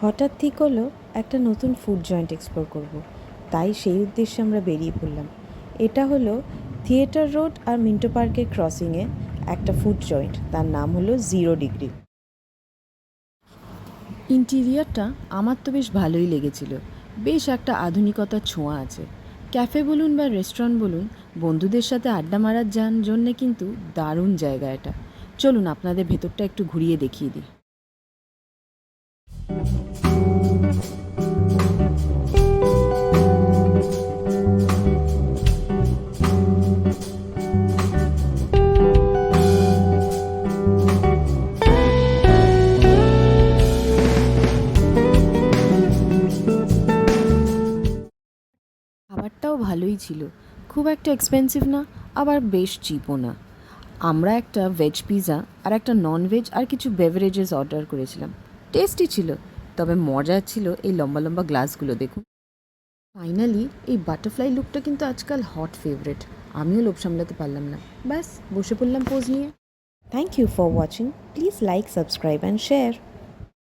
হঠাৎ ঠিক হলো একটা নতুন ফুড জয়েন্ট এক্সপ্লোর করব। তাই সেই উদ্দেশ্যে আমরা বেরিয়ে পড়লাম। এটা হলো থিয়েটার রোড আর মিন্টো পার্কের ক্রসিংয়ে একটা ফুড জয়েন্ট, তার নাম হলো 0 ডিগ্রি। ইন্টিরিয়ারটা আমার তো বেশ ভালোই লেগেছিল। বেশ একটা আধুনিকতার ছোঁয়া আছে। ক্যাফে বলুন বা রেস্টুরেন্ট বলুন, বন্ধুদের সাথে আড্ডা মারার জন্যে কিন্তু দারুণ জায়গা এটা। চলুন আপনাদের ভেতরটা একটু ঘুরিয়ে দেখিয়ে দিই। খাবারটাও ভালোই ছিল, খুব একটা এক্সপেন্সিভ না, আবার বেশ চিপও না। আমরা একটা ভেজ পিৎজা আর একটা নন ভেজ আর কিছু বেভারেজেস অর্ডার করেছিলাম। টেস্টি ছিল, তবে মজা ছিল এই লম্বা লম্বা গ্লাসগুলো দেখুন। ফাইনালি এই বাটারফ্লাই লুকটা কিন্তু আজকাল হট ফেভারিট। আমিও লোভ সামলাতে পারলাম না, ব্যাস বসে পড়লাম পোজ নিয়ে। Thank you for watching. Please like, subscribe and share.